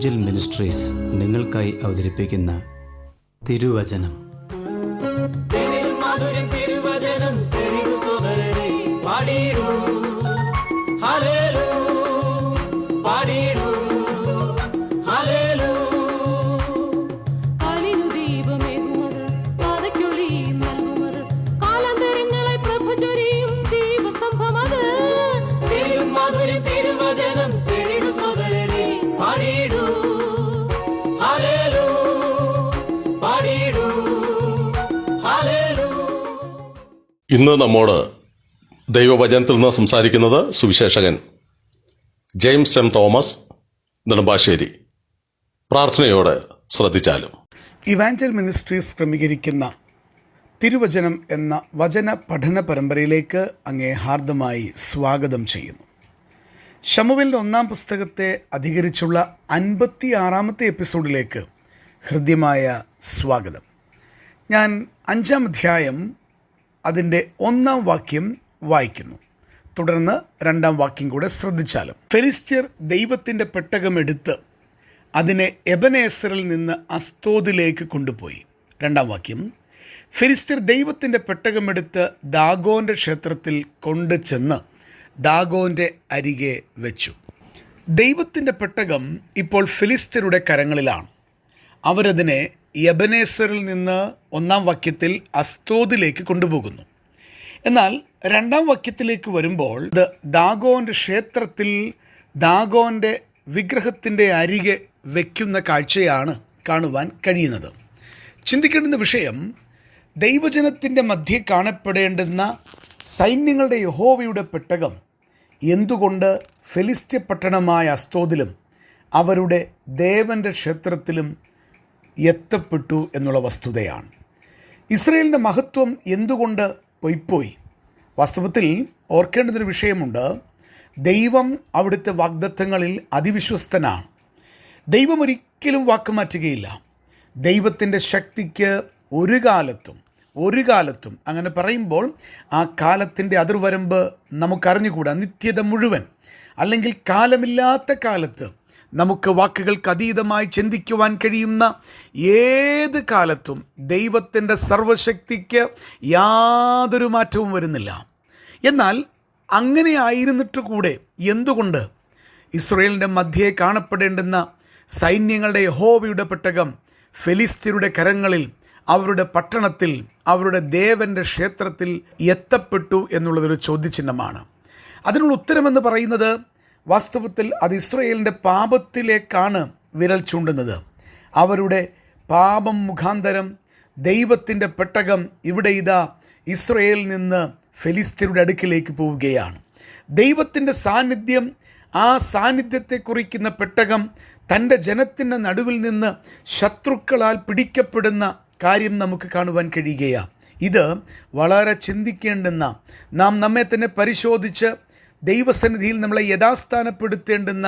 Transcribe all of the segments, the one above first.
Evangel ministries നിങ്ങൾക്കായി അവതരിപ്പിക്കുന്ന തിരുവചനം. ഇന്ന് നമ്മോട് ദൈവവചനത്തിൽ നിന്ന് സംസാരിക്കുന്നത് Suviseshakan James M Thomas Nedumbassery. പ്രാർത്ഥനയോടെ ശ്രദ്ധിച്ചാലും. ഇവാഞ്ചൽ മിനിസ്ട്രീസ് ക്രമീകരിക്കുന്ന തിരുവചനം എന്ന വചന പഠന പരമ്പരയിലേക്ക് അങ്ങേ ഹാർദമായി സ്വാഗതം ചെയ്യുന്നു. ശമൂവേലിൻ്റെ 1-ാം പുസ്തകത്തെ അധികരിച്ചുള്ള 56-ാമത്തെ എപ്പിസോഡിലേക്ക് ഹൃദ്യമായ സ്വാഗതം. ഞാൻ 5-ാം അധ്യായം അതിൻ്റെ 1-ാം വാക്യം വായിക്കുന്നു. തുടർന്ന് 2-ാം വാക്യം കൂടെ ശ്രദ്ധിച്ചാലും. ഫെലിസ്ത്യർ ദൈവത്തിൻ്റെ പെട്ടകം എടുത്ത് അതിനെ എബനേസറിൽ നിന്ന് അസ്തോദിലേക്ക് കൊണ്ടുപോയി. 2-ാം വാക്യം, ഫെലിസ്ത്യർ ദൈവത്തിൻ്റെ പെട്ടകമെടുത്ത് ദാഗോൻ്റെ ക്ഷേത്രത്തിൽ കൊണ്ടുചെന്ന് ദാഗോൻ്റെ അരികെ വെച്ചു. ദൈവത്തിൻ്റെ പെട്ടകം ഇപ്പോൾ ഫെലിസ്ത്യരുടെ കരങ്ങളിലാണ്. അവരതിനെ എബനേസറിൽ നിന്ന് 1-ാം വാക്യത്തിൽ അസ്തോദിലേക്ക് കൊണ്ടുപോകുന്നു. എന്നാൽ 2-ാം വാക്യത്തിലേക്ക് വരുമ്പോൾ ഇത് ദാഗോൻ്റെ ക്ഷേത്രത്തിൽ ദാഗോൻ്റെ വിഗ്രഹത്തിൻ്റെ അരികെ വയ്ക്കുന്ന കാഴ്ചയാണ് കാണുവാൻ കഴിയുന്നത്. ചിന്തിക്കേണ്ടുന്ന വിഷയം, ദൈവജനത്തിൻ്റെ മധ്യേ കാണപ്പെടേണ്ടുന്ന സൈന്യങ്ങളുടെ യഹോവയുടെ പെട്ടകം എന്തുകൊണ്ട് ഫെലിസ്ത്യ പട്ടണമായ അസ്തോദിലും അവരുടെ ദേവൻ്റെ ക്ഷേത്രത്തിലും എത്തപ്പെട്ടു എന്നുള്ള വസ്തുതയാണ്. ഇസ്രയേലിൻ്റെ മഹത്വം എന്തുകൊണ്ട് പൊയ്പോയി? വാസ്തവത്തിൽ ഓർക്കേണ്ടുന്നൊരു വിഷയമുണ്ട്. ദൈവം അവിടുത്തെ വാഗ്ദത്തങ്ങളിൽ അതിവിശ്വസ്തനാണ്. ദൈവം ഒരിക്കലും വാക്കുമാറ്റുകയില്ല. ദൈവത്തിൻ്റെ ശക്തിക്ക് ഒരു കാലത്തും അങ്ങനെ പറയുമ്പോൾ ആ കാലത്തിൻ്റെ അതിർവരമ്പ് നമുക്കറിഞ്ഞുകൂടാ. നിത്യത മുഴുവൻ അല്ലെങ്കിൽ കാലമില്ലാത്ത കാലത്ത് നമുക്ക് വാക്കുകൾക്ക് അതീതമായി ചിന്തിക്കുവാൻ കഴിയുന്ന ഏത് കാലത്തും ദൈവത്തിൻ്റെ സർവശക്തിക്ക് യാതൊരു മാറ്റവും വരുന്നില്ല. എന്നാൽ അങ്ങനെ ആയിരുന്നിട്ട് കൂടെ എന്തുകൊണ്ട് ഇസ്രയേലിൻ്റെ മധ്യേ കാണപ്പെടേണ്ടുന്ന സൈന്യങ്ങളുടെ യഹോവയുടെ പെട്ടകം ഫെലിസ്ത്യരുടെ കരങ്ങളിൽ, അവരുടെ പട്ടണത്തിൽ, അവരുടെ ദേവൻ്റെ ക്ഷേത്രത്തിൽ എത്തപ്പെട്ടു എന്നുള്ളതൊരു ചോദ്യചിഹ്നമാണ്. അതിനുള്ള ഉത്തരമെന്ന് പറയുന്നത്, വാസ്തവത്തിൽ അത് ഇസ്രയേലിൻ്റെ പാപത്തിലേക്കാണ് വിരൽ ചൂണ്ടുന്നത്. അവരുടെ പാപം മുഖാന്തരം ദൈവത്തിൻ്റെ പെട്ടകം ഇവിടെ ഇതാ ഇസ്രയേലിൽ നിന്ന് ഫെലിസ്ത്യരുടെ അടുക്കിലേക്ക് പോവുകയാണ്. ദൈവത്തിൻ്റെ സാന്നിധ്യം, ആ സാന്നിധ്യത്തെ കുറിക്കുന്ന പെട്ടകം തൻ്റെ ജനത്തിൻ്റെ നടുവിൽ നിന്ന് ശത്രുക്കളാൽ പിടിക്കപ്പെടുന്ന കാര്യം നമുക്ക് കാണുവാൻ കഴിയുകയാണ്. ഇത് വളരെ ചിന്തിക്കേണ്ടുന്ന, നാം നമ്മെ തന്നെ പരിശോധിച്ച് ദൈവസന്നിധിയിൽ നമ്മളെ യഥാസ്ഥാനപ്പെടുത്തേണ്ടുന്ന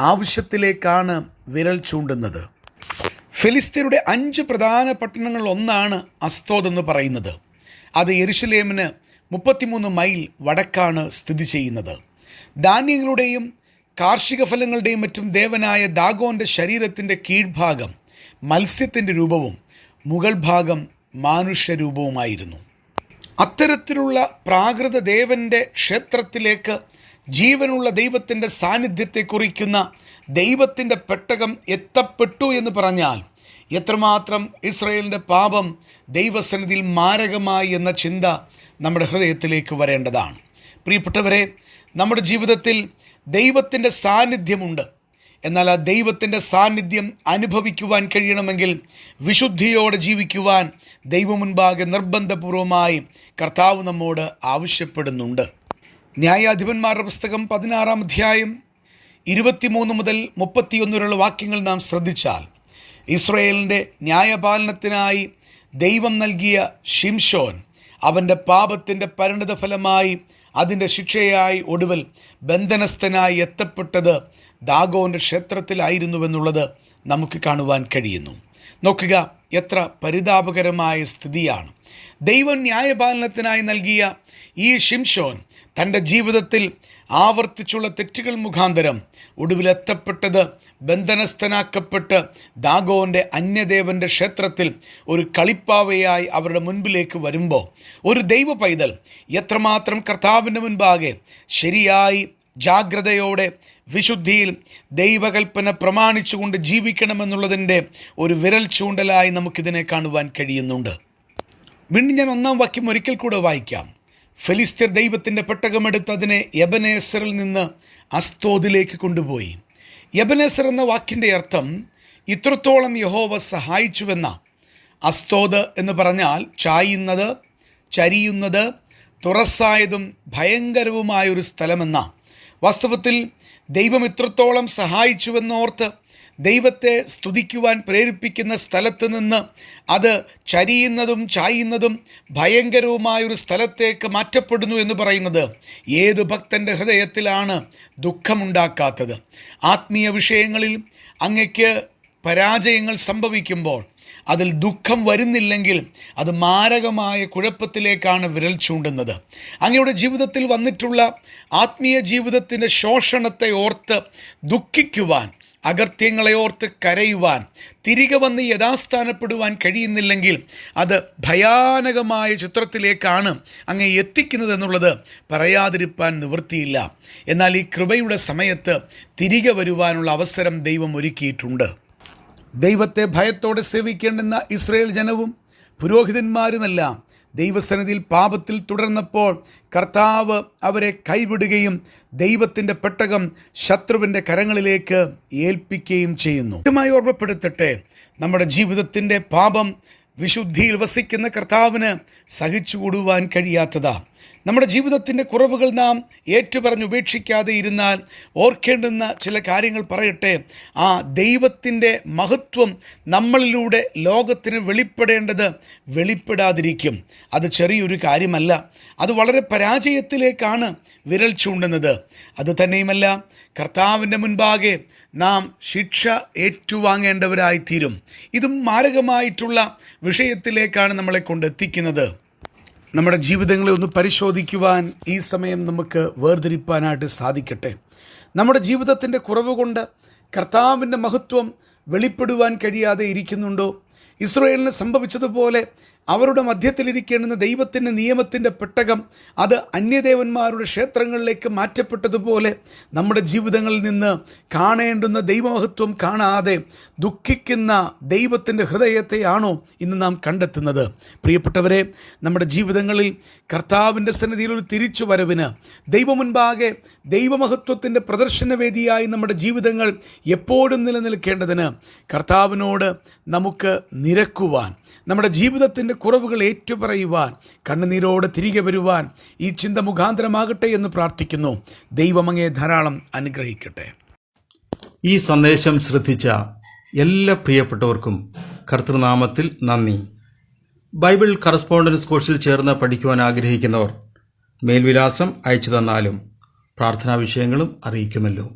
ആവശ്യത്തിലേക്കാണ് വിരൽ ചൂണ്ടുന്നത്. ഫെലിസ്ത്യരുടെ 5 പ്രധാന പട്ടണങ്ങളിൽ ഒന്നാണ് അസ്തോദ് എന്ന് പറയുന്നത്. അത് യെരുശലേമിന് 33 മൈൽ വടക്കാണ് സ്ഥിതി ചെയ്യുന്നത്. ധാന്യങ്ങളുടെയും കാർഷിക ഫലങ്ങളുടെയും മറ്റും ദേവനായ ദാഗോൻ്റെ ശരീരത്തിൻ്റെ കീഴ്ഭാഗം മത്സ്യത്തിൻ്റെ രൂപവും മുകൾ ഭാഗം മാനുഷ്യരൂപവുമായിരുന്നു. അത്തരത്തിലുള്ള പ്രാകൃത ദേവൻ്റെ ക്ഷേത്രത്തിലേക്ക് ജീവനുള്ള ദൈവത്തിൻ്റെ സാന്നിധ്യത്തെ കുറിക്കുന്ന ദൈവത്തിൻ്റെ പെട്ടകം എത്തപ്പെട്ടു എന്ന് പറഞ്ഞാൽ എത്രമാത്രം ഇസ്രയേലിൻ്റെ പാപം ദൈവസന്നിധിയിൽ മാരകമായി എന്ന ചിന്ത നമ്മുടെ ഹൃദയത്തിലേക്ക് വരേണ്ടതാണ്. പ്രിയപ്പെട്ടവരെ, നമ്മുടെ ജീവിതത്തിൽ ദൈവത്തിൻ്റെ സാന്നിധ്യമുണ്ട്. എന്നാൽ ആ ദൈവത്തിൻ്റെ സാന്നിധ്യം അനുഭവിക്കുവാൻ കഴിയണമെങ്കിൽ വിശുദ്ധിയോടെ ജീവിക്കുവാൻ ദൈവം മുൻപാകെ നിർബന്ധപൂർവമായി കർത്താവ് നമ്മോട് ആവശ്യപ്പെടുന്നുണ്ട്. ന്യായാധിപന്മാരുടെ പുസ്തകം 16-ാം അധ്യായം 23 മുതൽ 31 വരെയുള്ള വാക്യങ്ങൾ നാം ശ്രദ്ധിച്ചാൽ, ഇസ്രയേലിൻ്റെ ന്യായപാലനത്തിനായി ദൈവം നൽകിയ ശിംശോൻ അവൻ്റെ പാപത്തിൻ്റെ പരിണിത ഫലമായി അതിൻ്റെ ശിക്ഷയായി ഒടുവിൽ ബന്ധനസ്ഥനായി എത്തപ്പെട്ടത് ദാഗോൻ്റെ ക്ഷേത്രത്തിലായിരുന്നുവെന്നുള്ളത് നമുക്ക് കാണുവാൻ കഴിയുന്നു. നോക്കുക, എത്ര പരിതാപകരമായ സ്ഥിതിയാണ്. ദൈവം ന്യായപാലനത്തിനായി നൽകിയ ഈ ശിംശോൻ തൻ്റെ ജീവിതത്തിൽ ആവർത്തിച്ചുള്ള തെറ്റുകൾ മുഖാന്തരം ഒടുവിലെത്തപ്പെട്ടത് ബന്ധനസ്ഥനാക്കപ്പെട്ട് ദാഗോന്റെ അന്യദേവന്റെ ക്ഷേത്രത്തിൽ ഒരു കളിപ്പാവയായി അവരുടെ മുൻപിലേക്ക് വരുമ്പോൾ ഒരു ദൈവ പൈതൽ എത്രമാത്രം കർത്താവിൻ്റെ മുൻപാകെ ശരിയായി ജാഗ്രതയോടെ വിശുദ്ധിയിൽ ദൈവകൽപ്പന പ്രമാണിച്ചുകൊണ്ട് ജീവിക്കണമെന്നുള്ളതിൻ്റെ ഒരു വിരൽ ചൂണ്ടലായി നമുക്കിതിനെ കാണുവാൻ കഴിയുന്നുണ്ട്. വീണ്ടും ഞാൻ 1-ാം വാക്യം ഒരിക്കൽ കൂടെ വായിക്കാം. ഫെലിസ്ത്യർ ദൈവത്തിൻ്റെ പെട്ടകമെടുത്ത് അതിനെ എബനേസറിൽ നിന്ന് അസ്തോദിലേക്ക് കൊണ്ടുപോയി. എബനേസർ എന്ന വാക്കിൻ്റെ അർത്ഥം ഇത്രത്തോളം യഹോവ സഹായിച്ചുവെന്ന. അസ്തോദ് എന്ന് പറഞ്ഞാൽ ചായുന്നത്, ചരിയുന്നത്, തുറസായതും ഭയങ്കരവുമായൊരു സ്ഥലമെന്ന. വാസ്തവത്തിൽ ദൈവം ഇത്രത്തോളം സഹായിച്ചുവെന്നോർത്ത് ദൈവത്തെ സ്തുതിക്കുവാൻ പ്രേരിപ്പിക്കുന്ന സ്ഥലത്ത് നിന്ന് അത് ചരിയുന്നതും ചായുന്നതും ഭയങ്കരവുമായൊരു സ്ഥലത്തേക്ക് മാറ്റപ്പെടുന്നു എന്ന് പറയുന്നത് ഏതു ഭക്തൻ്റെ ഹൃദയത്തിലാണ് ദുഃഖമുണ്ടാക്കാത്തത്? ആത്മീയ വിഷയങ്ങളിൽ അങ്ങയ്ക്ക് പരാജയങ്ങൾ സംഭവിക്കുമ്പോൾ അതിൽ ദുഃഖം വരുന്നില്ലെങ്കിൽ അത് മാരകമായ കുഴപ്പത്തിലേക്കാണ് വിരൽ ചൂണ്ടുന്നത്. അങ്ങയുടെ ജീവിതത്തിൽ വന്നിട്ടുള്ള ആത്മീയ ജീവിതത്തിൻ്റെ ശോഷണത്തെ ഓർത്ത് ദുഃഖിക്കുവാൻ, അകൃത്യങ്ങളെ ഓർത്ത് കരയുവാൻ, തിരികെ വന്ന് യഥാസ്ഥാനപ്പെടുവാൻ കഴിയുന്നില്ലെങ്കിൽ അത് ഭയാനകമായ ചിത്രത്തിലേക്കാണ് അങ്ങ് എത്തിക്കുന്നത് എന്നുള്ളത് പറയാതിരിപ്പാൻ നിവൃത്തിയില്ല. എന്നാൽ ഈ കൃപയുടെ സമയത്ത് തിരികെ വരുവാനുള്ള അവസരം ദൈവം ഒരുക്കിയിട്ടുണ്ട്. ദൈവത്തെ ഭയത്തോടെ സേവിക്കേണ്ടുന്ന ഇസ്രായേൽ ജനവും പുരോഹിതന്മാരുമെല്ലാം ദൈവസന്നിധിയിൽ പാപത്തിൽ തുടർന്നപ്പോൾ കർത്താവ് അവരെ കൈവിടുകയും ദൈവത്തിൻ്റെ പെട്ടകം ശത്രുവിൻ്റെ കരങ്ങളിലേക്ക് ഏൽപ്പിക്കുകയും ചെയ്യുന്നു. കൃത്യമായി ഓർമ്മപ്പെടുത്തട്ടെ, നമ്മുടെ ജീവിതത്തിൻ്റെ പാപം വിശുദ്ധിയിൽ വസിക്കുന്ന കർത്താവിന് സഹിച്ചുകൂടുവാൻ കഴിയാത്തതാ. നമ്മുടെ ജീവിതത്തിൻ്റെ കുറവുകൾ നാം ഏറ്റുപറഞ്ഞ് ഉപേക്ഷിക്കാതെ ഇരുന്നാൽ ഓർക്കേണ്ടുന്ന ചില കാര്യങ്ങൾ പറയട്ടെ. ആ ദൈവത്തിൻ്റെ മഹത്വം നമ്മളിലൂടെ ലോകത്തിന് വെളിപ്പെടേണ്ടത് വെളിപ്പെടാതിരിക്കും. അത് ചെറിയൊരു കാര്യമല്ല, അത് വളരെ പരാജയത്തിലേക്കാണ് വിരൽ ചൂണ്ടുന്നത്. അത് തന്നെയുമല്ല, കർത്താവിൻ്റെ മുൻപാകെ നാം ശിക്ഷ ഏറ്റുവാങ്ങേണ്ടവരായിത്തീരും. ഇതും മാരകമായിട്ടുള്ള വിഷയത്തിലേക്കാണ് നമ്മളെ കൊണ്ടെത്തിക്കുന്നത്. നമ്മുടെ ജീവിതങ്ങളെ ഒന്ന് പരിശോധിക്കുവാൻ ഈ സമയം നമുക്ക് വേർതിരിപ്പാനായിട്ട് സാധിക്കട്ടെ. നമ്മുടെ ജീവിതത്തിൻ്റെ കുറവ് കൊണ്ട് കർത്താവിൻ്റെ മഹത്വം വെളിപ്പെടുവാൻ കഴിയാതെ ഇരിക്കുന്നുണ്ടോ? ഇസ്രായേലിന് സംഭവിച്ചതുപോലെ അവരുടെ മധ്യത്തിലിരിക്കേണ്ടുന്ന ദൈവത്തിൻ്റെ നിയമത്തിൻ്റെ പെട്ടകം അത് അന്യദേവന്മാരുടെ ക്ഷേത്രങ്ങളിലേക്ക് മാറ്റപ്പെട്ടതുപോലെ നമ്മുടെ ജീവിതങ്ങളിൽ നിന്ന് കാണേണ്ടുന്ന ദൈവമഹത്വം കാണാതെ ദുഃഖിക്കുന്ന ദൈവത്തിൻ്റെ ഹൃദയത്തെയാണോ ഇന്ന് നാം കണ്ടെത്തുന്നത്? പ്രിയപ്പെട്ടവരെ, നമ്മുടെ ജീവിതങ്ങളിൽ കർത്താവിൻ്റെ സന്നിധിയിൽ ഒരു തിരിച്ചു വരവിന്, ദൈവമുൻപാകെ ദൈവമഹത്വത്തിൻ്റെ പ്രദർശനവേദിയായി നമ്മുടെ ജീവിതങ്ങൾ എപ്പോഴും നിലനിൽക്കേണ്ടതിന് കർത്താവിനോട് നമുക്ക് നിരക്കുവാൻ, നമ്മുടെ ജീവിതത്തിൻ്റെ കുറവുകൾ ഏറ്റുപറയുവാൻ, കണ്ണുനീരോടെ തിരികെ വരുവാൻ ഈ ചിന്ത മുഖാന്തരമാകട്ടെ എന്ന് പ്രാർത്ഥിക്കുന്നു. ദൈവം അങ്ങയെ ധാരാളം അനുഗ്രഹിക്കട്ടെ. ഈ സന്ദേശം ശ്രദ്ധിച്ച എല്ലാ പ്രിയപ്പെട്ടവർക്കും കർത്തൃനാമത്തിൽ നന്ദി. ബൈബിൾ കറസ്പോണ്ടൻസ് കോഴ്സിൽ ചേർന്ന് പഠിക്കുവാൻ ആഗ്രഹിക്കുന്നവർ മേൽവിലാസം അയച്ചു തന്നാലും പ്രാർത്ഥനാ വിഷയങ്ങളും അറിയിക്കുമല്ലോ.